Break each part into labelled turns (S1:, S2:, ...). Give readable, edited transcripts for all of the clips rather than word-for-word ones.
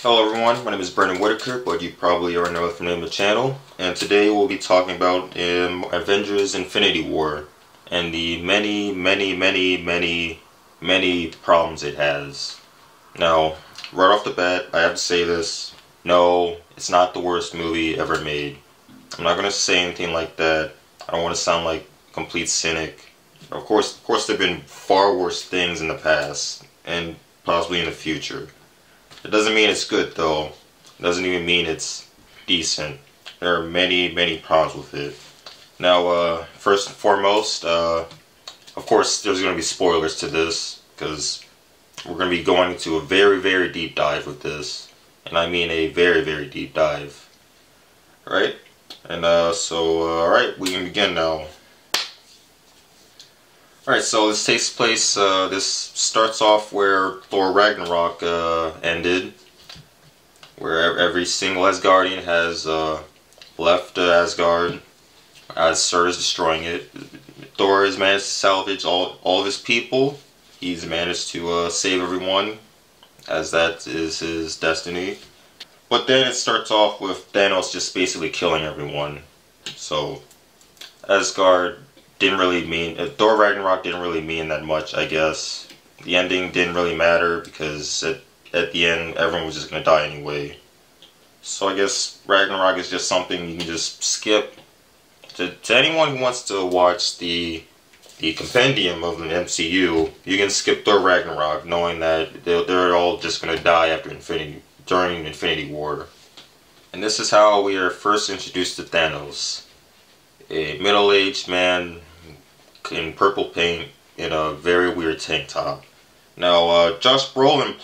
S1: Hello everyone, my name is Brendan Whitaker, but you probably already know it from the name of the channel. And today we'll be talking about Avengers Infinity War and the many problems it has. Now, right off the bat, I have to say this. No, it's not the worst movie ever made. I'm not going to say anything like that. I don't want to sound like a complete cynic. Of course there have been far worse things in the past, and possibly in the future. It doesn't mean it's good though. It doesn't even mean it's decent. There are many problems with it. Now, first and foremost, of course there's going to be spoilers to this, because we're going to be going into a very deep dive with this. And I mean a very deep dive. Alright? And alright, we can begin now. Alright, so this takes place, this starts off where Thor Ragnarok ended, where every single Asgardian has left Asgard, as Surtur is destroying it. Thor has managed to salvage all of his people. He's managed to save everyone, as that is his destiny. But then it starts off with Thanos just basically killing everyone. So, Asgard didn't really mean, Thor Ragnarok didn't really mean that much, I guess. The ending didn't really matter because at the end everyone was just going to die anyway. So I guess Ragnarok is just something you can just skip. To anyone who wants to watch the compendium of the MCU, you can skip Thor Ragnarok knowing that they're all just going to die during Infinity War. And this is how we are first introduced to Thanos. A middle-aged man in purple paint in a very weird tank top. Now, Josh Brolin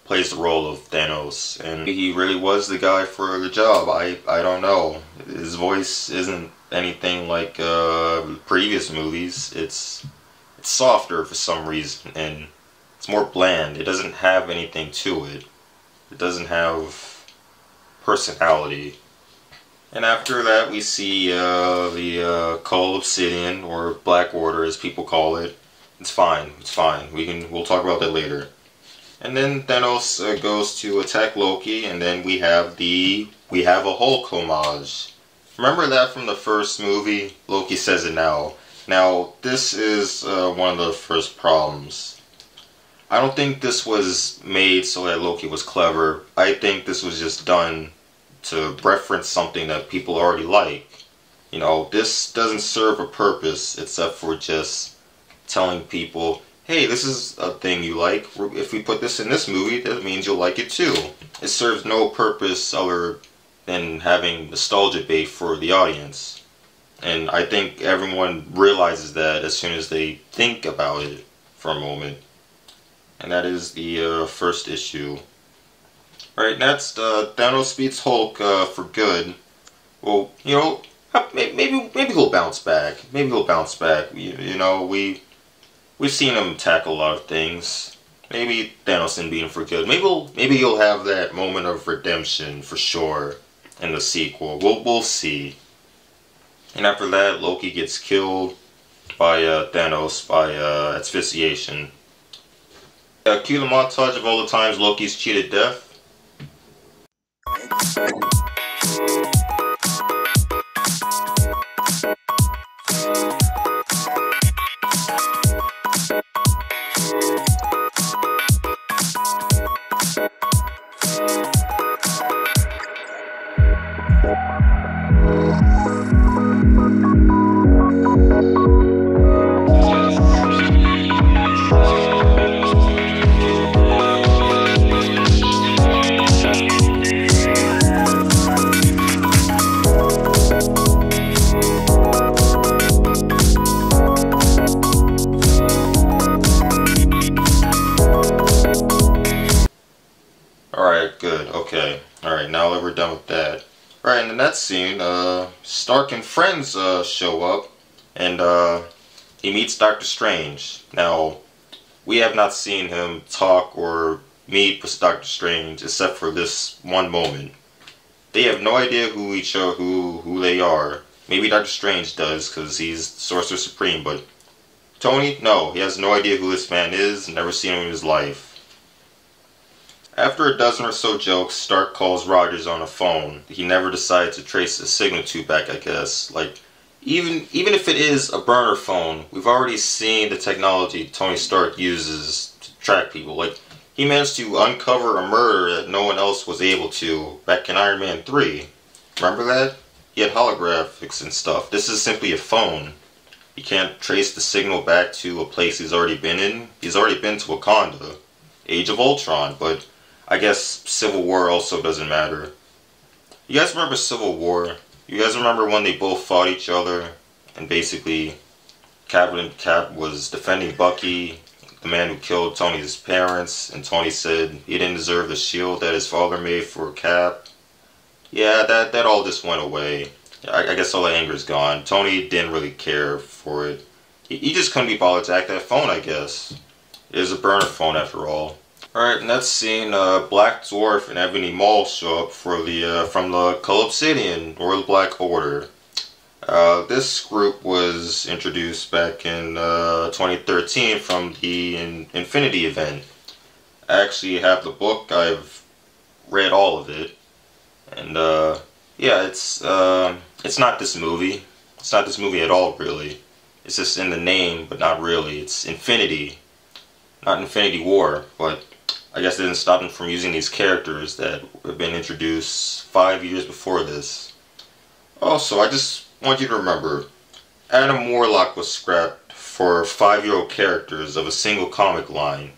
S1: plays the role of Thanos, and he really was the guy for the job. I don't know. His voice isn't anything like previous movies. It's softer for some reason, and it's more bland. It doesn't have anything to it. It doesn't have personality. And after that, we see the Cull Obsidian, or Black Order, as people call it. It's fine. It's fine. We'll talk about that later. And then Thanos goes to attack Loki, and then we have a Hulk homage. Remember that from the first movie? Loki says it now. Now, this is one of the first problems. I don't think this was made so that Loki was clever. I think this was just done to reference something that people already like. You know, this doesn't serve a purpose except for just telling people, hey, this is a thing you like. If we put this in this movie, that means you'll like it too. It serves no purpose other than having nostalgia bait for the audience. And I think everyone realizes that as soon as they think about it for a moment. And that is the first issue. Alright, next, Thanos beats Hulk for good. Well, you know, maybe he'll bounce back. Maybe he'll bounce back. You know, we've seen him tackle a lot of things. Maybe Thanos didn't beat him for good. Maybe he'll have that moment of redemption for sure in the sequel. We'll see. And after that, Loki gets killed by Thanos by asphyxiation. Cue the montage of all the times Loki's cheated death. Alright, good, okay. Alright, now that we're done with that. Alright, in the next scene, Stark and friends show up, and he meets Doctor Strange. Now, we have not seen him talk or meet with Doctor Strange except for this one moment. They have no idea who they are. Maybe Doctor Strange does, because he's Sorcerer Supreme, but Tony, no, he has no idea who this man is, never seen him in his life. After a dozen or so jokes, Stark calls Rogers on the phone. He never decided to trace the signal to back, I guess. Like, even if it is a burner phone, we've already seen the technology Tony Stark uses to track people. Like, he managed to uncover a murder that no one else was able to back in Iron Man 3. Remember that? He had holographics and stuff. This is simply a phone. You can't trace the signal back to a place he's already been in. He's already been to Wakanda, Age of Ultron, but I guess Civil War also doesn't matter. You guys remember Civil War? You guys remember when they both fought each other and basically Cap was defending Bucky, the man who killed Tony's parents, and Tony said he didn't deserve the shield that his father made for Cap? Yeah, that all just went away. I guess all the anger's gone. Tony didn't really care for it. He just couldn't be bothered to hack that phone, I guess. It was a burner phone after all. Alright, next scene, Black Dwarf and Ebony Maw show up for the from the Cull Obsidian, or the Black Order. This group was introduced back in 2013 from the Infinity event. I actually have the book. I've read all of it, and yeah, it's not this movie. It's not this movie at all, really. It's just in the name, but not really. It's Infinity, not Infinity War, but I guess it didn't stop them from using these characters that have been introduced 5 years before this. Also, I just want you to remember, Adam Warlock was scrapped for 5-year-old characters of a single comic line.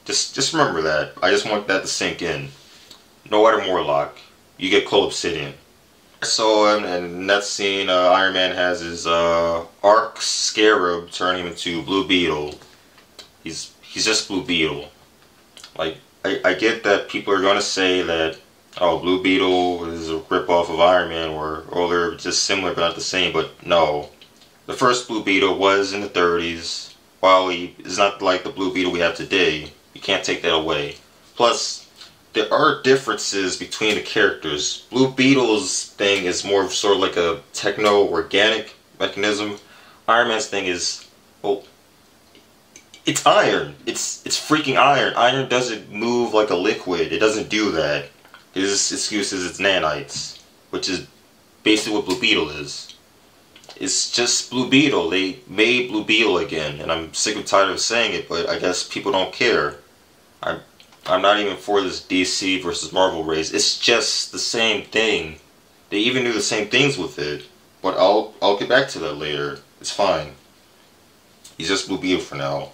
S1: Just remember that. I just want that to sink in. No Adam Warlock. You get Cull Obsidian. So, in that scene, Iron Man has his Arc Scarab turn him into Blue Beetle. He's just Blue Beetle. Like, I get that people are going to say that, oh, Blue Beetle is a ripoff of Iron Man, or they're just similar but not the same, but no. The first Blue Beetle was in the 30s. While he is not like the Blue Beetle we have today, you can't take that away. Plus, there are differences between the characters. Blue Beetle's thing is more of sort of like a techno-organic mechanism. Iron Man's thing is, well, it's iron. It's freaking iron. Iron doesn't move like a liquid. It doesn't do that. His excuse is it's nanites, which is basically what Blue Beetle is. It's just Blue Beetle. They made Blue Beetle again, and I'm sick and tired of saying it, but I guess people don't care. I'm not even for this DC versus Marvel race. It's just the same thing. They even do the same things with it, but I'll get back to that later. It's fine. He's just Blue Beetle for now.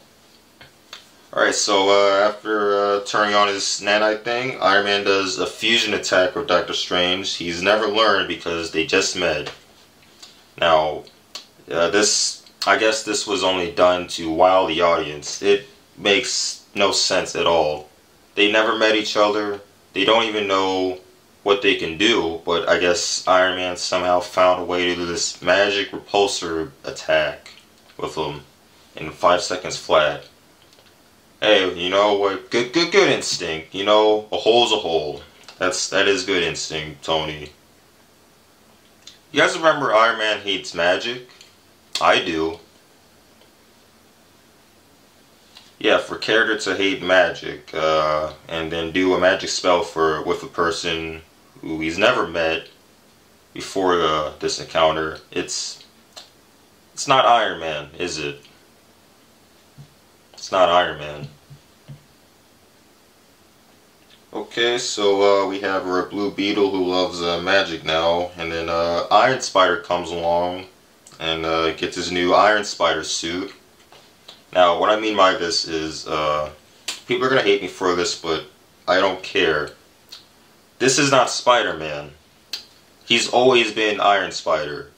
S1: Alright, so after turning on his nanite thing, Iron Man does a fusion attack with Doctor Strange. He's never learned because they just met. Now, I guess this was only done to wow the audience. It makes no sense at all. They never met each other. They don't even know what they can do, but I guess Iron Man somehow found a way to do this magic repulsor attack with them in 5 seconds flat. Hey, you know what? Good instinct. You know, a hole's a hole. That is good instinct, Tony. You guys remember Iron Man hates magic? I do. Yeah, for a character to hate magic, and then do a magic spell with a person who he's never met before this encounter, it's not Iron Man, is it? It's not Iron Man. Okay, so we have our Blue Beetle who loves magic now, and then Iron Spider comes along and gets his new Iron Spider suit. Now, what I mean by this is, people are going to hate me for this, but I don't care. This is not Spider-Man. He's always been Iron Spider.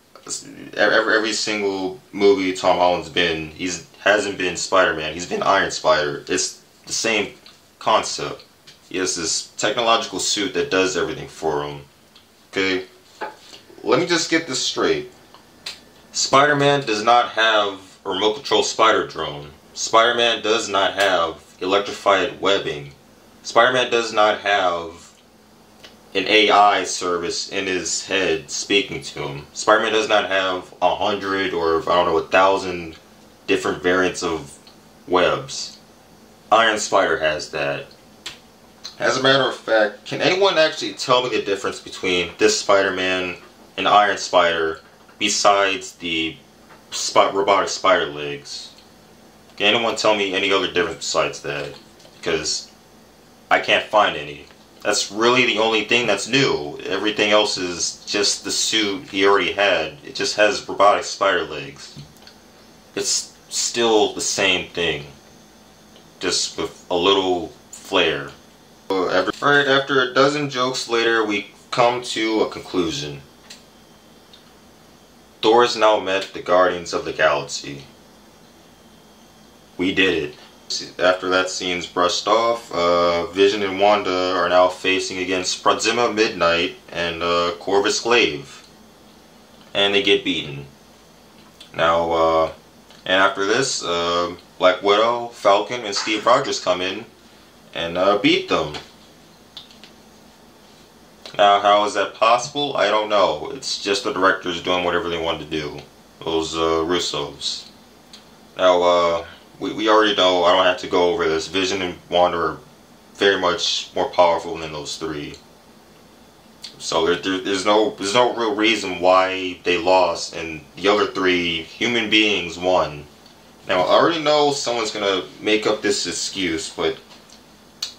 S1: Every single movie Tom Holland's been, hasn't been Spider-Man. He's been Iron Spider. It's the same concept. He has this technological suit that does everything for him. Okay? Let me just get this straight. Spider-Man does not have a remote control spider drone. Spider-Man does not have electrified webbing. Spider-Man does not have an AI service in his head speaking to him. Spider-Man does not have 100 or, I don't know, 1,000 different variants of webs. Iron Spider has that. As a matter of fact, can anyone actually tell me the difference between this Spider-Man and Iron Spider besides the robotic spider legs? Can anyone tell me any other difference besides that? Because I can't find any. That's really the only thing that's new. Everything else is just the suit he already had. It just has robotic spider legs. It's still the same thing, just with a little flair. Alright, after a dozen jokes later, we come to a conclusion. Thor has now met the Guardians of the Galaxy. We did it. After that scene's brushed off, Vision and Wanda are now facing against Proxima Midnight and Corvus Glaive. And they get beaten. Now, and after this, Black Widow, Falcon, and Steve Rogers come in and beat them. Now, how is that possible? I don't know. It's just the directors doing whatever they wanted to do. Those Russos. Now, we already know, I don't have to go over this. Vision and Wanda are very much more powerful than those three. So there's no real reason why they lost and the other three human beings won. Now, I already know someone's gonna make up this excuse, but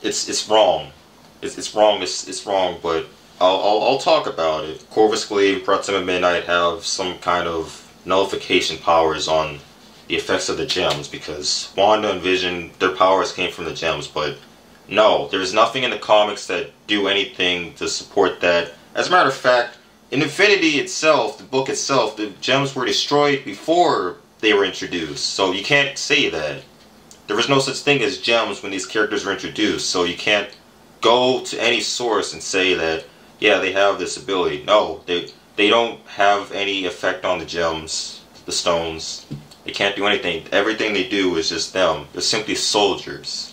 S1: it's wrong. It's wrong. It's wrong. But I'll talk about it. Corvus Glaive, Proxima Midnight have some kind of nullification powers on the effects of the gems, because Wanda and Vision, their powers came from the gems, but no, there's nothing in the comics that do anything to support that. As a matter of fact, in Infinity itself, the book itself, the gems were destroyed before they were introduced, so you can't say that. There was no such thing as gems when these characters were introduced, so you can't go to any source and say that, yeah, they have this ability. No, they don't have any effect on the gems, the stones. They can't do anything. Everything they do is just them. They're simply soldiers.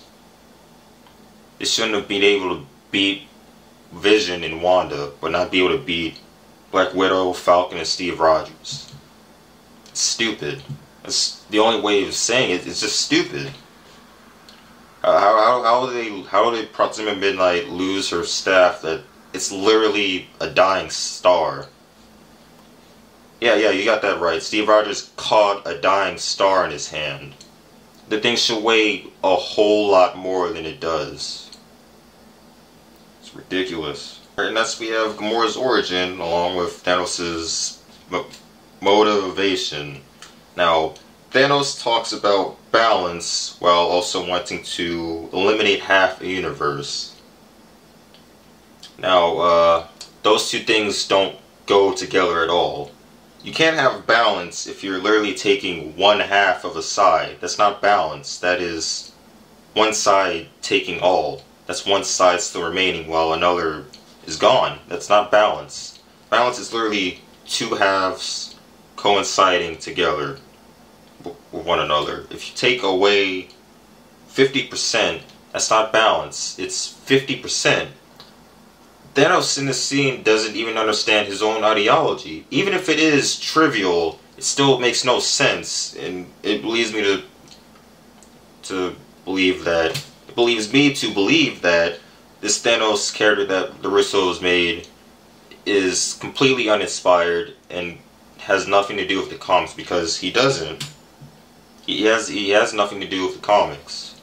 S1: They shouldn't have been able to beat Vision and Wanda, but not be able to beat Black Widow, Falcon, and Steve Rogers. It's stupid. That's the only way of saying it. It's just stupid. How do they Proxima Midnight lose her staff that it's literally a dying star? Yeah, you got that right. Steve Rogers caught a dying star in his hand. The thing should weigh a whole lot more than it does. It's ridiculous. And thus we have Gamora's origin, along with Thanos' motivation. Now, Thanos talks about balance while also wanting to eliminate half a universe. Now, those two things don't go together at all. You can't have balance if you're literally taking one half of a side. That's not balance. That is one side taking all. That's one side still remaining while another is gone. That's not balance. Balance is literally two halves coinciding together with one another. If you take away 50%, that's not balance. It's 50%. Thanos in this scene doesn't even understand his own ideology. Even if it is trivial, it still makes no sense, and it leads me to believe that, it believes me to believe that this Thanos character that the Russos made is completely uninspired and has nothing to do with the comics, because he doesn't. He has nothing to do with the comics.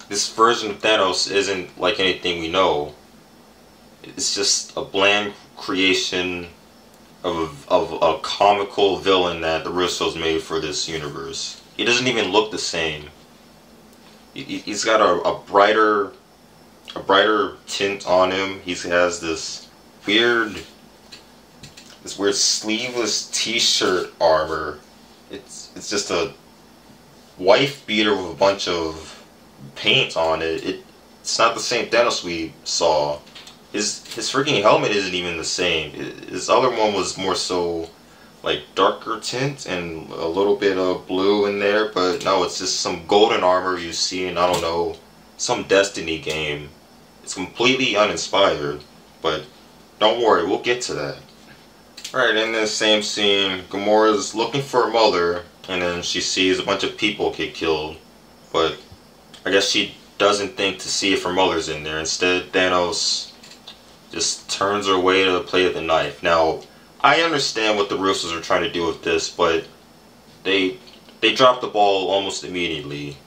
S1: This version of Thanos isn't like anything we know. It's just a bland creation of a comical villain that the Russos made for this universe. He doesn't even look the same. He's got a brighter tint on him. He has this weird sleeveless t-shirt armor. It's just a wife beater with a bunch of paint on it. It's not the same Thanos we saw. His freaking helmet isn't even the same. His other one was more so like darker tint and a little bit of blue in there, but no, it's just some golden armor you see in, I don't know, some Destiny game. It's completely uninspired, but don't worry, we'll get to that. Alright, in this same scene, Gamora's looking for her mother, and then she sees a bunch of people get killed, but I guess she doesn't think to see if her mother's in there. Instead, Thanos just turns her away to play with the knife. Now, I understand what the Russos are trying to do with this, but they dropped the ball almost immediately.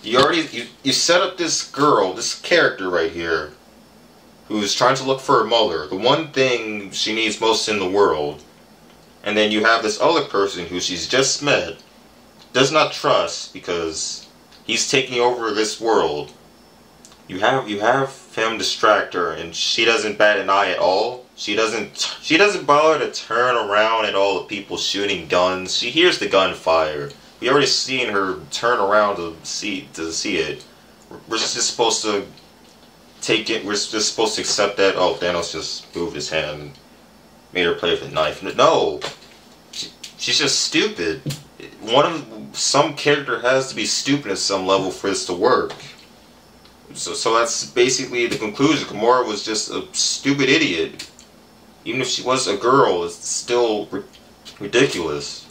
S1: You set up this girl, this character right here, who's trying to look for her mother, the one thing she needs most in the world, and then you have this other person who she's just met, does not trust because he's taking over this world. You have him distract her, and she doesn't bat an eye at all. She doesn't bother to turn around at all the people shooting guns. She hears the gunfire. We already seen her turn around to see it. We're just supposed to take it. We're just supposed to accept that. Oh, Thanos just moved his hand and made her play with a knife. No, she's just stupid. Some character has to be stupid at some level for this to work. So that's basically the conclusion. Gamora was just a stupid idiot. Even if she was a girl, it's still ridiculous.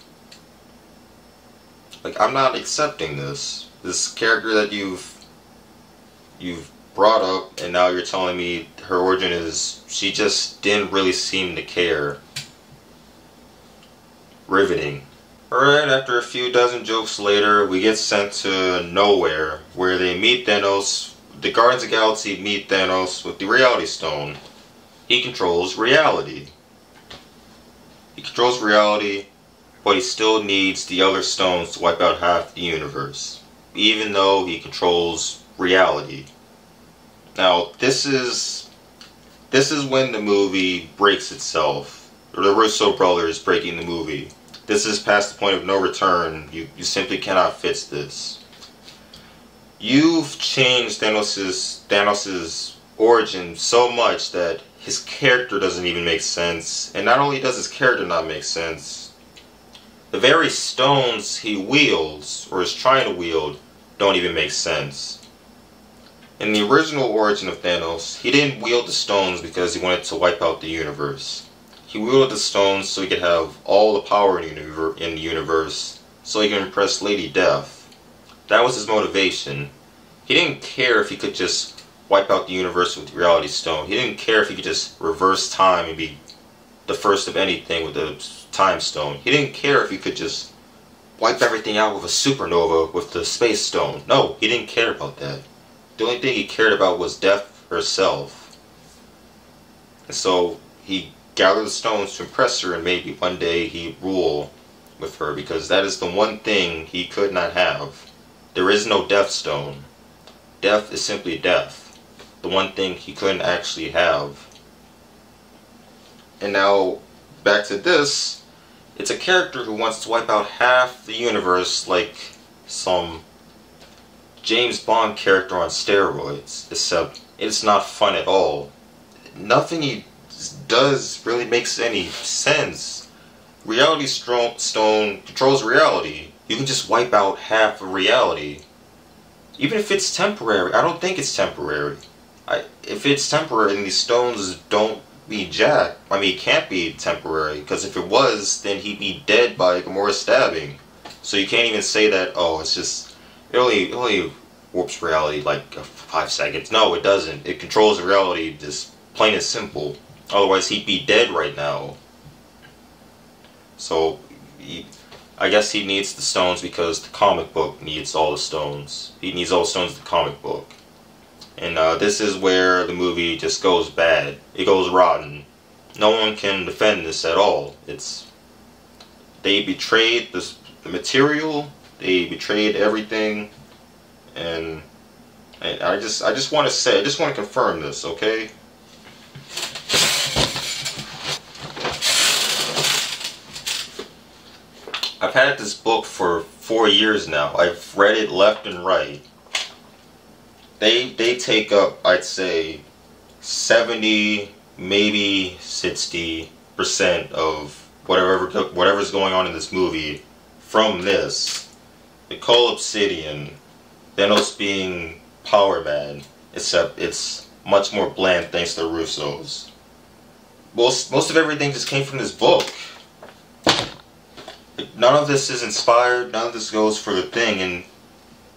S1: Like, I'm not accepting this. This character that you've brought up, and now you're telling me her origin is she just didn't really seem to care. Riveting. Alright, after a few dozen jokes later, we get sent to nowhere, where they meet Thanos. The Guardians of the Galaxy meet Thanos with the Reality Stone. He controls reality. He controls reality, but he still needs the other stones to wipe out half the universe, even though he controls reality. Now, this is when the movie breaks itself, or the Russo brothers breaking the movie. This is past the point of no return. You simply cannot fix this. You've changed Thanos's origin so much that his character doesn't even make sense. And not only does his character not make sense, the very stones he wields, or is trying to wield, don't even make sense. In the original origin of Thanos, he didn't wield the stones because he wanted to wipe out the universe. He wielded the stones so he could have all the power in the universe, so he could impress Lady Death. That was his motivation. He didn't care if he could just wipe out the universe with the Reality Stone. He didn't care if he could just reverse time and be the first of anything with the Time Stone. He didn't care if he could just wipe everything out with a supernova with the Space Stone. No, he didn't care about that. The only thing he cared about was Death herself. And so he gathered the stones to impress her, and maybe one day he'd rule with her, because that is the one thing he could not have. There is no Death Stone. Death is simply death. The one thing he couldn't actually have. And now, back to this. It's a character who wants to wipe out half the universe like some James Bond character on steroids. Except, it's not fun at all. Nothing he does really makes any sense. Reality Stone controls reality. You can just wipe out half of reality. Even if it's temporary. I don't think it's temporary. If it's temporary, then these stones don't be jack. I mean, it can't be temporary, because if it was, then he'd be dead by Gamora's stabbing. So you can't even say that, oh, it's just, it only warps reality like 5 seconds. No, it doesn't. It controls reality, just plain and simple. Otherwise, he'd be dead right now. So, I guess he needs the stones because the comic book needs all the stones. He needs all the stones in the comic book. And this is where the movie just goes bad. It goes rotten. No one can defend this at all. They betrayed the material. They betrayed everything. And I just want to confirm this, okay? I've had this book for 4 years now. I've read it left and right. They take up, I'd say, 70, maybe 60% of whatever's going on in this movie from this. Nicole Obsidian, Thanos being Power Man, except it's much more bland thanks to the Russos. Most of everything just came from this book. None of this is inspired, none of this goes for the thing, and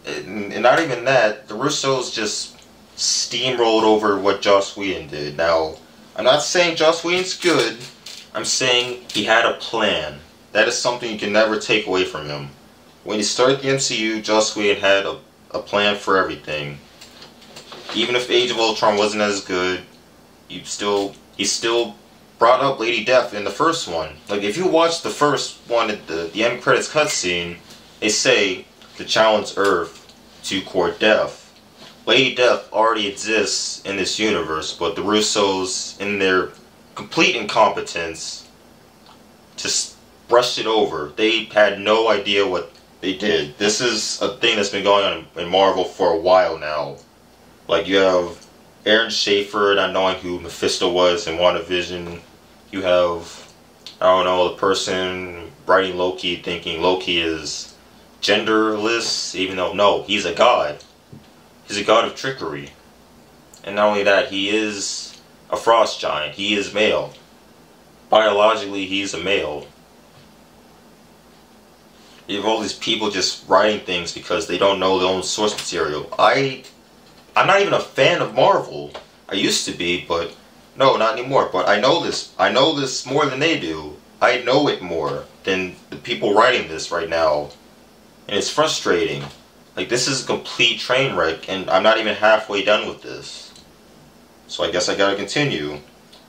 S1: And not even that, the Russos just steamrolled over what Joss Whedon did. Now, I'm not saying Joss Whedon's good, I'm saying he had a plan. That is something you can never take away from him. When he started the MCU, Joss Whedon had a plan for everything. Even if Age of Ultron wasn't as good, he still brought up Lady Death in the first one. Like, if you watch the first one at the end credits cutscene, they say to challenge Earth to court Death. Lady Death already exists in this universe, but the Russos, in their complete incompetence, just brushed it over. They had no idea what they did. This is a thing that's been going on in Marvel for a while now. Like, you have Aaron Schafer not knowing who Mephisto was in WandaVision. You have, I don't know, the person writing Loki thinking Loki is genderless, even though, no, he's a god. He's a god of trickery. And not only that, he is a frost giant. He is male. Biologically, he's a male. You have all these people just writing things because they don't know their own source material. I'm not even a fan of Marvel. I used to be, but no, not anymore. But I know this. I know this more than they do. I know it more than the people writing this right now. And it's frustrating. Like, this is a complete train wreck, and I'm not even halfway done with this. So I guess I gotta continue.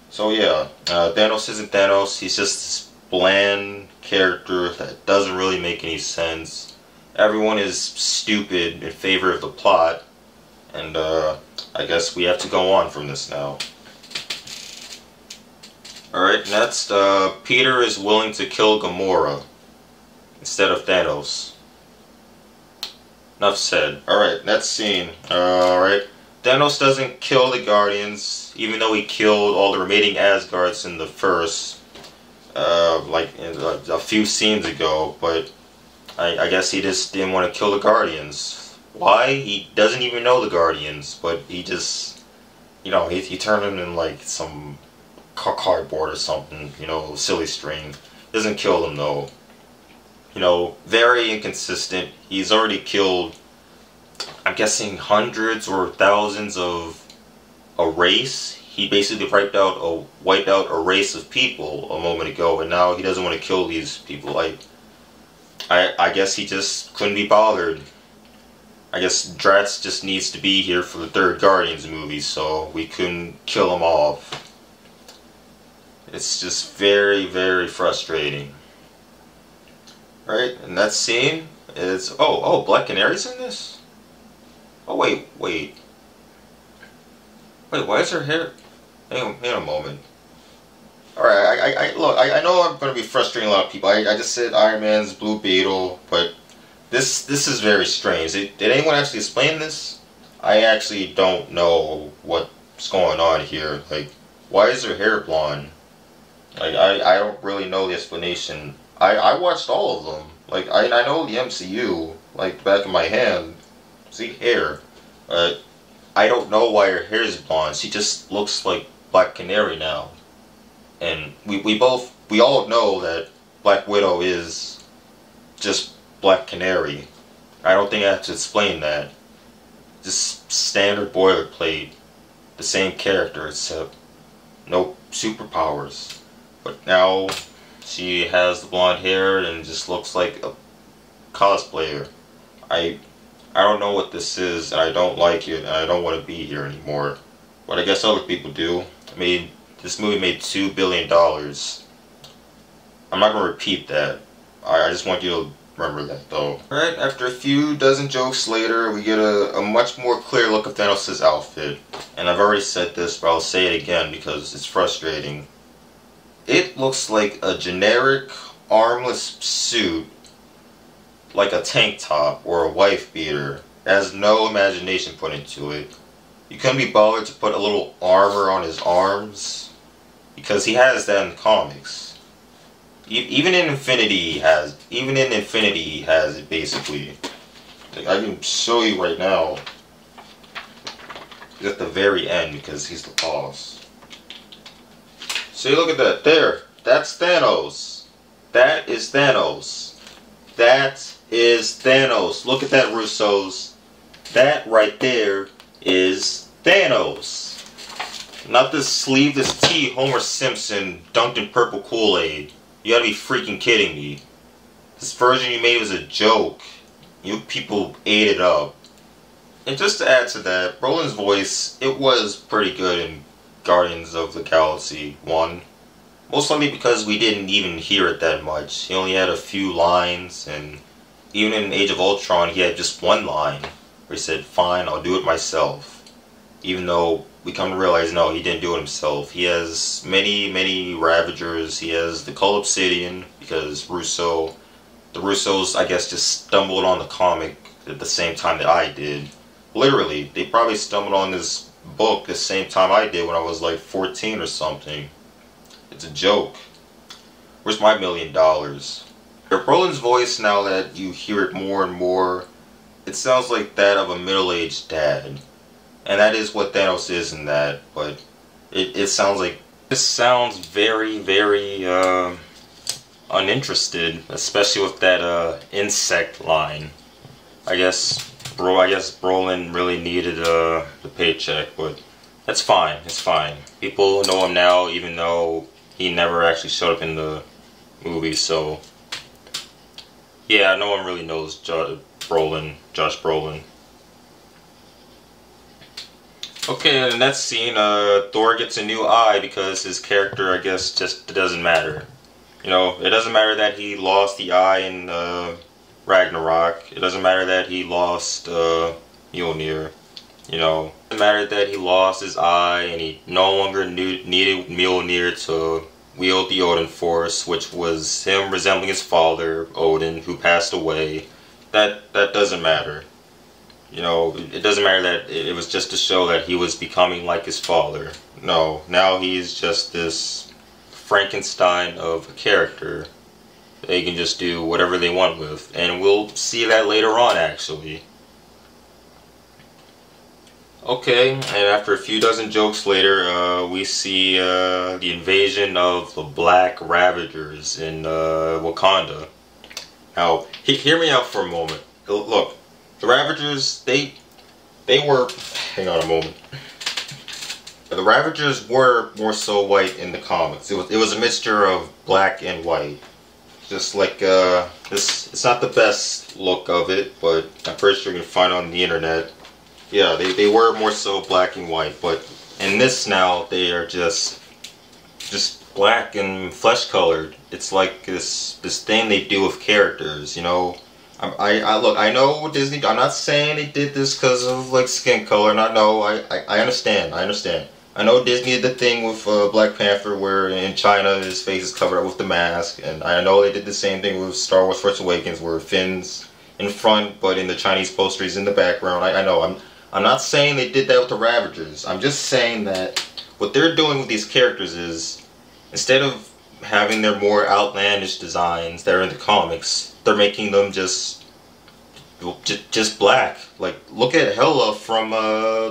S1: So yeah, Thanos isn't Thanos. He's just this bland character that doesn't really make any sense. Everyone is stupid in favor of the plot. And I guess we have to go on from this now. Alright, next, Peter is willing to kill Gamora instead of Thanos. Enough said. Alright, next scene. Alright. Thanos doesn't kill the Guardians, even though he killed all the remaining Asgards in the first, a few scenes ago, but I guess he just didn't want to kill the Guardians. Why? He doesn't even know the Guardians, but he just, you know, he turned them in like some cardboard or something, you know, silly string. Doesn't kill them though. You know, very inconsistent. He's already killed, I'm guessing, hundreds or thousands of a race. He basically wiped out a race of people a moment ago, and now he doesn't want to kill these people. Like, I guess he just couldn't be bothered. I guess Drax just needs to be here for the third Guardians movie, so we couldn't kill him off. It's just very, very frustrating. Right, and that scene is, oh, Black Canary's in this? Oh, wait, why is her hair, hang on a moment. Alright, look, I know I'm going to be frustrating a lot of people. I just said Iron Man's Blue Beetle, but this is very strange. Did anyone actually explain this? I actually don't know what's going on here. Like, why is her hair blonde? Like, I don't really know the explanation. I watched all of them. Like, I know the MCU, like, back of my hand. See, hair. I don't know why her hair is blonde. She just looks like Black Canary now. And we all know that Black Widow is just Black Canary. I don't think I have to explain that. Just standard boilerplate. The same character, except no superpowers. But now she has the blonde hair and just looks like a cosplayer. I don't know what this is, and I don't like it, and I don't want to be here anymore. But I guess other people do. I mean, this movie made $2 billion. I'm not going to repeat that. I just want you to remember that, though. Alright, after a few dozen jokes later, we get a much more clear look of Thanos' outfit. And I've already said this, but I'll say it again because it's frustrating. It looks like a generic, armless suit, like a tank top or a wife beater. It has no imagination put into it. You couldn't be bothered to put a little armor on his arms, because he has that in the comics. Even in Infinity he has it basically. Like, I can show you right now. He's at the very end because he's the boss. See, look at that. There. That's Thanos. That is Thanos. That is Thanos. Look at that, Russos. That right there is Thanos. Not this sleeveless tee Homer Simpson dunked in purple Kool-Aid. You gotta be freaking kidding me. This version you made was a joke. You people ate it up. And just to add to that, Brolin's voice, it was pretty good in Guardians of the Galaxy 1. Most likely because we didn't even hear it that much. He only had a few lines, and even in Age of Ultron he had just one line where he said, "Fine, I'll do it myself." Even though we come to realize, no, he didn't do it himself. He has many Ravagers. He has the Cull Obsidian, because the Russos, I guess, just stumbled on the comic at the same time that I did. Literally, they probably stumbled on this book the same time I did when I was like 14 or something. It's a joke. Where's my $1 million? Brolin's voice, now that you hear it more and more, it sounds like that of a middle-aged dad. And that is what Thanos is in that, but it sounds like... This sounds very uninterested, especially with that insect line. I guess Brolin really needed the paycheck, but that's fine, it's fine. People know him now, even though he never actually showed up in the movie, so... Yeah, no one really knows Josh Brolin. Okay, in that scene, Thor gets a new eye because his character, I guess, just doesn't matter. You know, it doesn't matter that he lost the eye in Ragnarok. It doesn't matter that he lost Mjolnir. You know, it doesn't matter that he lost his eye and he no longer needed Mjolnir to wield the Odin Force, which was him resembling his father, Odin, who passed away. That doesn't matter. You know, it doesn't matter that it was just to show that he was becoming like his father. No, now he's just this Frankenstein of a character. They can just do whatever they want with, and we'll see that later on, actually. Okay, and after a few dozen jokes later, we see the invasion of the Black Ravagers in Wakanda. Now, hear me out for a moment. Look, the Ravagers, they were... Hang on a moment. The Ravagers were more so white in the comics. It was a mixture of black and white. Just like, it's not the best look of it, but I'm pretty sure you can find it on the internet. Yeah, they were more so black and white, but in this now, they are just black and flesh colored. It's like this thing they do with characters, you know. Look, I know Disney, I'm not saying they did this because of like skin color, I understand. I know Disney did the thing with Black Panther where in China his face is covered up with the mask, and I know they did the same thing with Star Wars Force Awakens where Finn's in front but in the Chinese poster he's in the background. I know, I'm not saying they did that with the Ravagers. I'm just saying that what they're doing with these characters is, instead of having their more outlandish designs that are in the comics, they're making them just black. Like, look at Hela from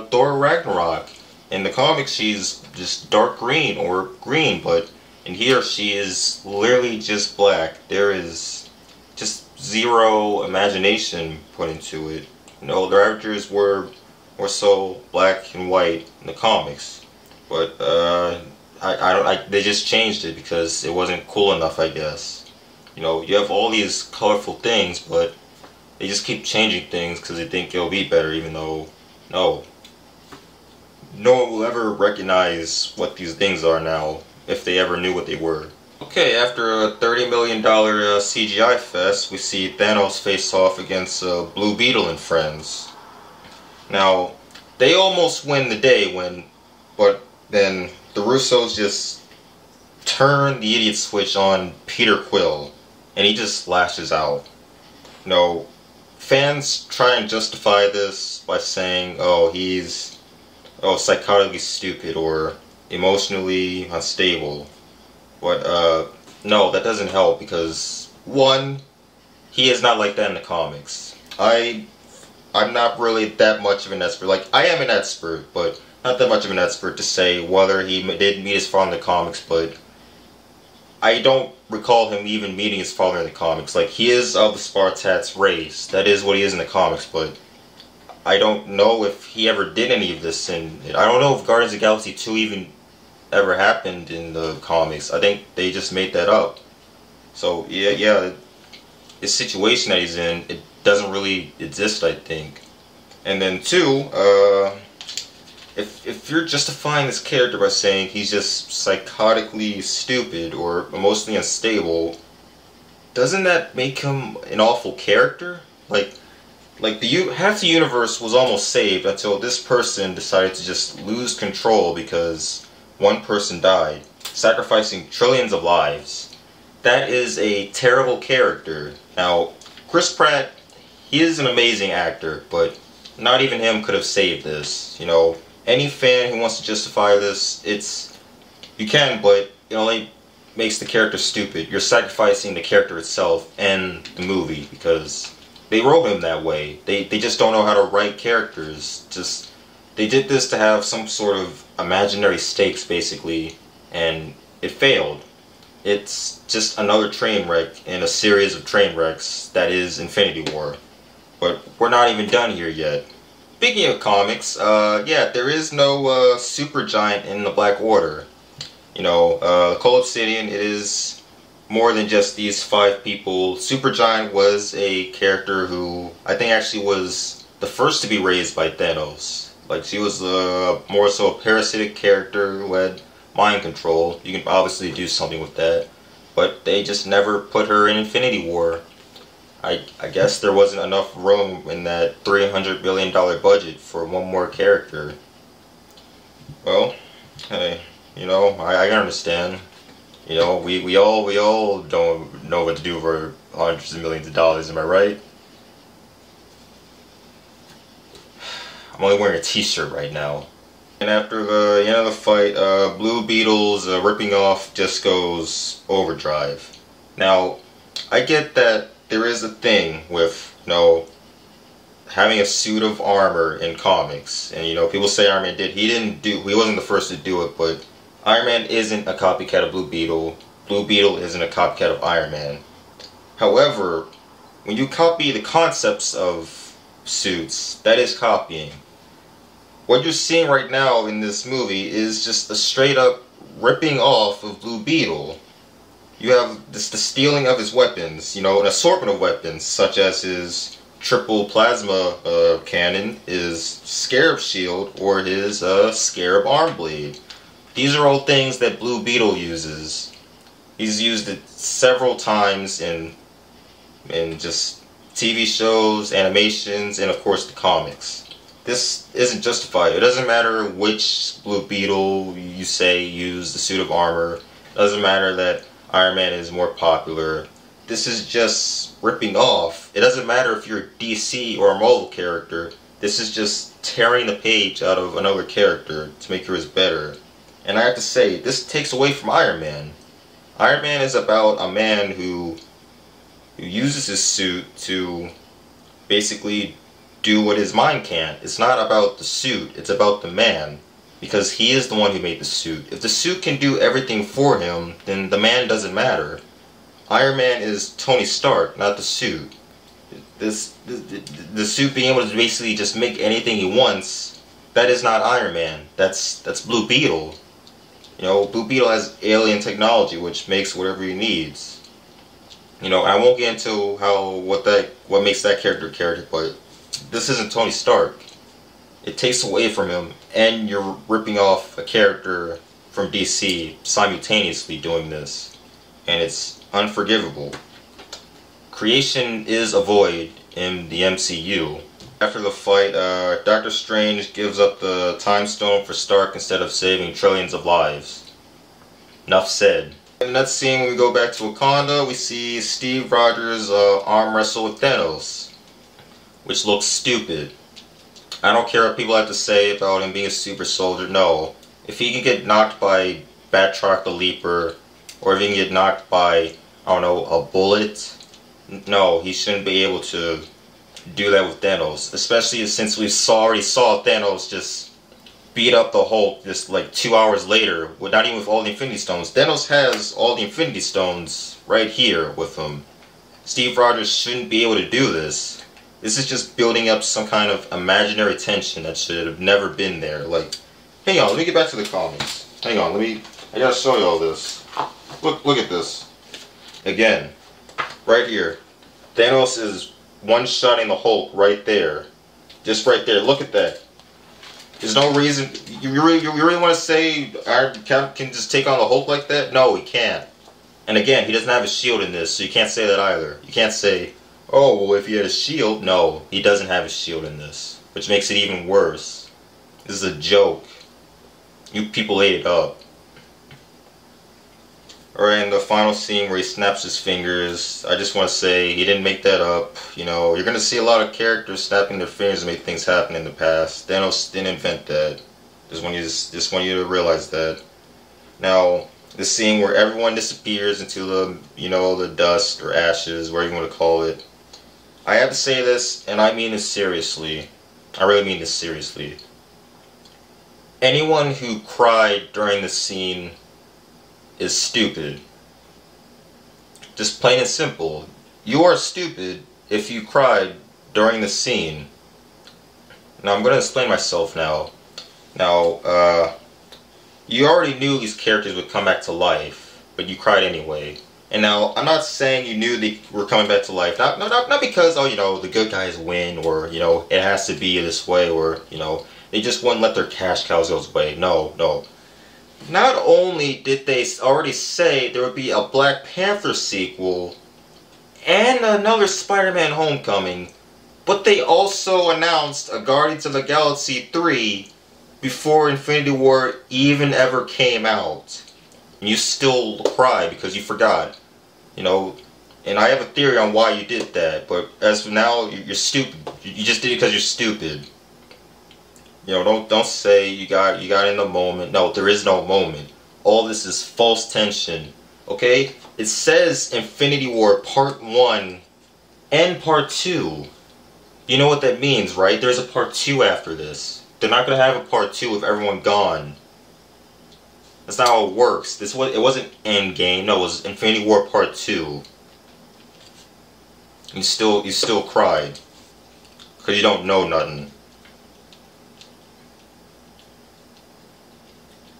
S1: Thor Ragnarok. In the comics, she's just dark green or green, but in here, she is literally just black. There is just zero imagination put into it. You know, the Ravagers were more so black and white in the comics, but they just changed it because it wasn't cool enough, I guess. You know, you have all these colorful things, but they just keep changing things because they think it'll be better, even though, no one will ever recognize what these things are now, if they ever knew what they were. Okay, after a $30 million CGI fest, we see Thanos face off against Blue Beetle and friends. Now, they almost win the day but then the Russos just turn the idiot switch on Peter Quill, and he just lashes out. You know, fans try and justify this by saying, oh, he's psychotically stupid or emotionally unstable. But no, that doesn't help because, one, he is not like that in the comics. I'm not really that much of an expert. Like, I am an expert, but not that much of an expert to say whether he did meet his father in the comics, but I don't recall him even meeting his father in the comics. Like, he is of the Spartats race. That is what he is in the comics, but I don't know if he ever did any of this, and I don't know if Guardians of the Galaxy 2 even ever happened in the comics. I think they just made that up. So, yeah, the situation that he's in, it doesn't really exist, I think. And then two, if you're justifying this character by saying he's just psychotically stupid or emotionally unstable, doesn't that make him an awful character? Like half the universe was almost saved until this person decided to just lose control because one person died, sacrificing trillions of lives. That is a terrible character. Now, Chris Pratt, he is an amazing actor, but not even him could have saved this. You know, any fan who wants to justify this, you can, but it only makes the character stupid. You're sacrificing the character itself and the movie because they wrote him that way. They just don't know how to write characters. They did this to have some sort of imaginary stakes, basically, and it failed. It's just another train wreck in a series of train wrecks that is Infinity War. But we're not even done here yet. Speaking of comics, yeah, there is no supergiant in the Black Order. You know, Cole Obsidian, it is more than just these 5 people. Supergiant was a character who I think actually was the first to be raised by Thanos. Like, she was more so a parasitic character who had mind control. You can obviously do something with that, but they just never put her in Infinity War. I guess there wasn't enough room in that $300 billion budget for one more character. Well, hey, you know, I can understand. You know, we all don't know what to do for hundreds of millions of dollars, am I right? I'm only wearing a t-shirt right now. And after the end of the fight, Blue Beetle's ripping off just goes overdrive. Now, I get that there is a thing with, you know, having a suit of armor in comics. And, you know, people say Iron Man did. He wasn't the first to do it, but Iron Man isn't a copycat of Blue Beetle. Blue Beetle isn't a copycat of Iron Man. However, when you copy the concepts of suits, that is copying. What you're seeing right now in this movie is just a straight up ripping off of Blue Beetle. You have the stealing of his weapons, you know, an assortment of weapons, such as his triple plasma cannon, his scarab shield, or his scarab arm blade. These are all things that Blue Beetle uses. He's used it several times in just TV shows, animations, and of course the comics. This isn't justified. It doesn't matter which Blue Beetle you say used the suit of armor. It doesn't matter that Iron Man is more popular. This is just ripping off. It doesn't matter if you're a DC or a Marvel character. This is just tearing the page out of another character to make yours better. And I have to say, this takes away from Iron Man. Iron Man is about a man who uses his suit to basically do what his mind can't. It's not about the suit, it's about the man. Because he is the one who made the suit. If the suit can do everything for him, then the man doesn't matter. Iron Man is Tony Stark, not the suit. The suit being able to basically just make anything he wants, that is not Iron Man. That's Blue Beetle. You know, Blue Beetle has alien technology which makes whatever he needs. You know, I won't get into what makes that character, but this isn't Tony Stark. It takes away from him, and you're ripping off a character from DC simultaneously doing this, and it's unforgivable. Creation is a void in the MCU. After the fight, Doctor Strange gives up the Time Stone for Stark instead of saving trillions of lives. Enough said. In that scene, when we go back to Wakanda, we see Steve Rogers arm wrestle with Thanos, which looks stupid. I don't care what people have to say about him being a super soldier. No. If he can get knocked by Batroc the Leaper, or if he can get knocked by, I don't know, a bullet, no, he shouldn't be able to do that with Thanos. Especially since we already saw Thanos just beat up the Hulk just like 2 hours later, not even with all the Infinity Stones. Thanos has all the Infinity Stones right here with him. Steve Rogers shouldn't be able to do this. This is just building up some kind of imaginary tension that should have never been there. Like, hang on, let me get back to the comics. Hang on, I gotta show you all this. Look at this. Again, right here. Thanos is one-shotting the Hulk right there. Just right there, look at that. There's no reason, you really want to say Iron Cap can just take on the Hulk like that? No, he can't. And again, he doesn't have a shield in this, so you can't say that either. You can't say, oh, well, if he had a shield. No, he doesn't have a shield in this, which makes it even worse. This is a joke. You people ate it up. Alright, and the final scene where he snaps his fingers, I just want to say, he didn't make that up. You know, you're going to see a lot of characters snapping their fingers to make things happen in the past. Thanos didn't invent that. Just want you to realize that. Now, the scene where everyone disappears into the, you know, the dust or ashes, whatever you want to call it. I have to say this, and I mean this seriously. I really mean this seriously. Anyone who cried during this scene is stupid. Just plain and simple. You are stupid if you cried during the scene. Now I'm going to explain myself now. Now, you already knew these characters would come back to life, but you cried anyway. And now, I'm not saying you knew they were coming back to life. Not because, oh, you know, the good guys win, or, you know, it has to be this way, or, you know, they just wouldn't let their cash cows go away. No. Not only did they already say there would be a Black Panther sequel and another Spider-Man Homecoming, but they also announced a Guardians of the Galaxy 3 before Infinity War even ever came out. And you still cry because you forgot. You know, and I have a theory on why you did that, but as of now, you're stupid. You just did it because you're stupid. You know, don't say you got in the moment. No, there is no moment. All this is false tension. Okay? It says Infinity War Part 1 and Part 2. You know what that means, right? There's a Part 2 after this. They're not going to have a Part 2 with everyone gone. That's not how it works. It wasn't Endgame. No, it was Infinity War Part 2. You still cried. Because you don't know nothing.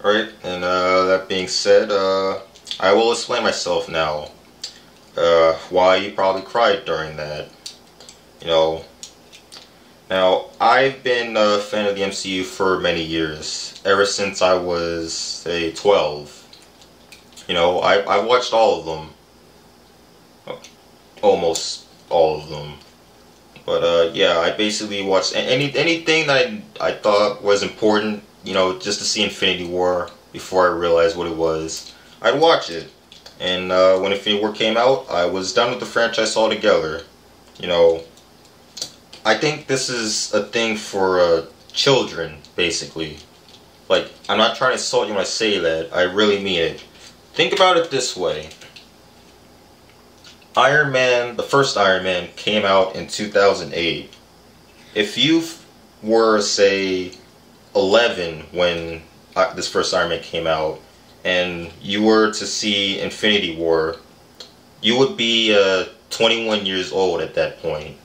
S1: Alright, and that being said, I will explain myself now. Why you probably cried during that. You know, now, I've been a fan of the MCU for many years. Ever since I was, say, 12. You know, I watched all of them. Almost all of them. But, yeah, I basically watched anything that I thought was important, you know, just to see Infinity War before I realized what it was. I'd watch it. And when Infinity War came out, I was done with the franchise altogether. You know, I think this is a thing for children, basically. Like, I'm not trying to insult you when I say that. I really mean it. Think about it this way. Iron Man, the first Iron Man, came out in 2008. If you were, say, 11 when this first Iron Man came out, and you were to see Infinity War, you would be 21 years old at that point.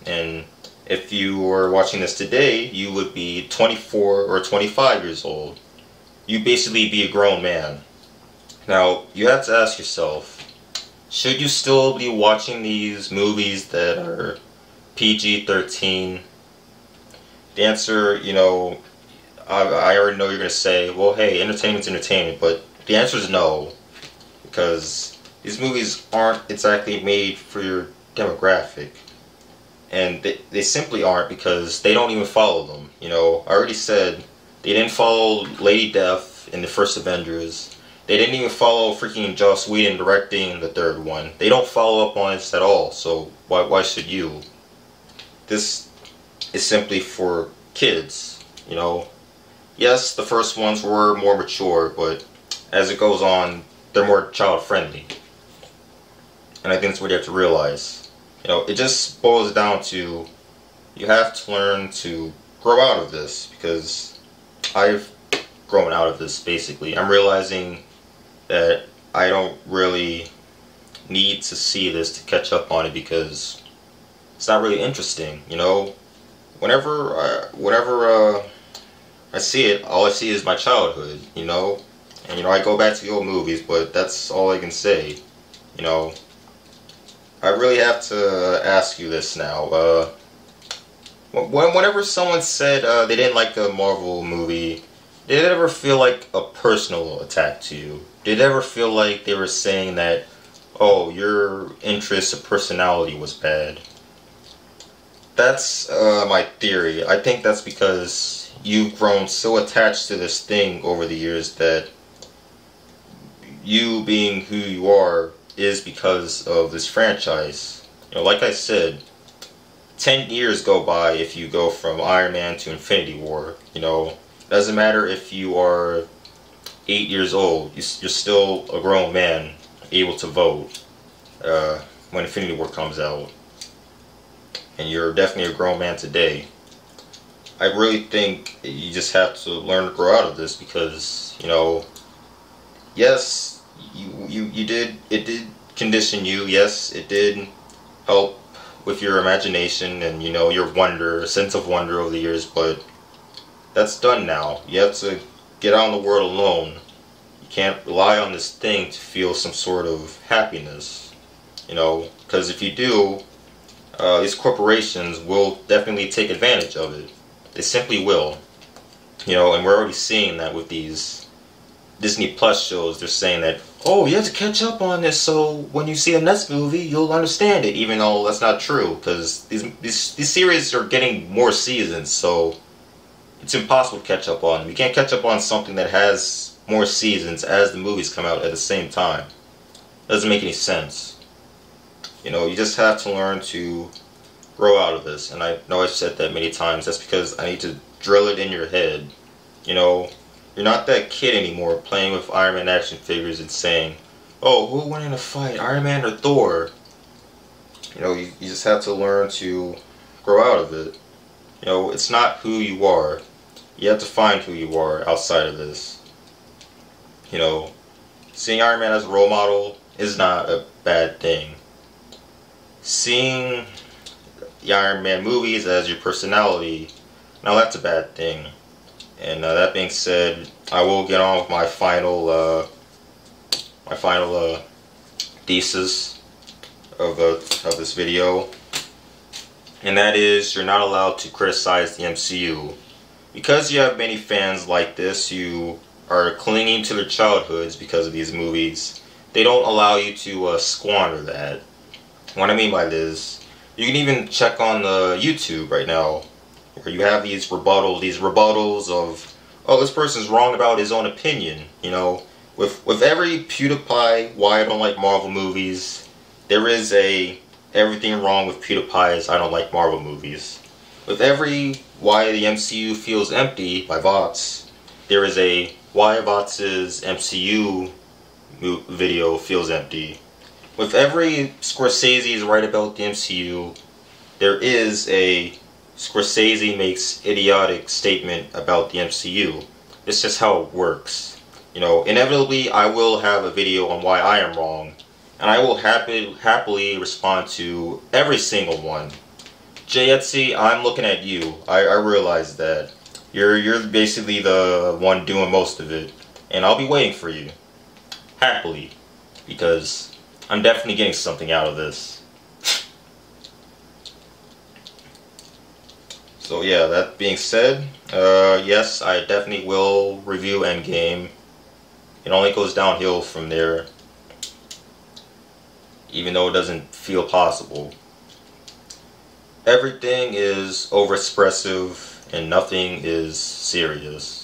S1: And if you were watching this today, you would be 24 or 25 years old. You'd basically be a grown man. Now, you have to ask yourself, should you still be watching these movies that are PG-13? The answer, you know, I already know you're going to say, well, hey, entertainment's entertainment, but the answer is no. Because these movies aren't exactly made for your demographic. And they simply aren't, because they don't even follow them. You know, I already said they didn't follow Lady Death in the first Avengers. They didn't even follow freaking Joss Whedon directing the third one. They don't follow up on this at all, so why should you? This is simply for kids, you know. Yes, the first ones were more mature, but as it goes on, they're more child-friendly. And I think that's what you have to realize. You know, it just boils down to, you have to learn to grow out of this, because I've grown out of this, basically. I'm realizing that I don't really need to see this to catch up on it because it's not really interesting, you know? Whenever I see it, all I see is my childhood, you know? And, you know, I go back to the old movies, but that's all I can say, you know? I really have to ask you this now. Whenever someone said they didn't like a Marvel movie, did it ever feel like a personal attack to you? Did it ever feel like they were saying that, oh, your interest or personality was bad? That's my theory. I think that's because you've grown so attached to this thing over the years that you being who you are is because of this franchise. You know, like I said, 10 years go by if you go from Iron Man to Infinity War. You know, doesn't matter if you are 8 years old, you're still a grown man able to vote when Infinity War comes out. And you're definitely a grown man today. I really think you just have to learn to grow out of this because, you know, yes, it did condition you. Yes, it did help with your imagination and, you know, your wonder, sense of wonder over the years, but that's done now. You have to get out in the world alone. You can't rely on this thing to feel some sort of happiness, you know, because if you do, these corporations will definitely take advantage of it. They simply will. You know, and we're already seeing that with these Disney Plus shows. They're saying that, oh, you have to catch up on this so when you see the next movie, you'll understand it, even though that's not true, because these series are getting more seasons, so it's impossible to catch up on them. You can't catch up on something that has more seasons as the movies come out at the same time. It doesn't make any sense. You know, you just have to learn to grow out of this, and I know I've said that many times. That's because I need to drill it in your head. You know, you're not that kid anymore playing with Iron Man action figures and saying, oh, who won in a fight, Iron Man or Thor? You know, you just have to learn to grow out of it. You know, it's not who you are. You have to find who you are outside of this. You know, seeing Iron Man as a role model is not a bad thing. Seeing the Iron Man movies as your personality, now that's a bad thing. And that being said, I will get on with my final thesis of this video, and that is you're not allowed to criticize the MCU. Because you have many fans like this who are clinging to their childhoods because of these movies, they don't allow you to squander that. What I mean by this, you can even check on YouTube right now, where you have these rebuttals of, oh, this person's wrong about his own opinion. You know, with every PewDiePie why I don't like Marvel movies, there is a everything wrong with PewDiePie's I don't like Marvel movies. With every why the MCU feels empty by Vox, there is a why Vox's MCU video feels empty. With every Scorsese is right about the MCU, there is a Scorsese makes idiotic statement about the MCU. It's just how it works. You know, inevitably I will have a video on why I am wrong, and I will happily respond to every single one. JETSY, I'm looking at you. I realize that. You're basically the one doing most of it, and I'll be waiting for you. Happily. Because I'm definitely getting something out of this. So yeah, that being said, yes, I definitely will review Endgame. It only goes downhill from there, even though it doesn't feel possible. Everything is overexpressive and nothing is serious.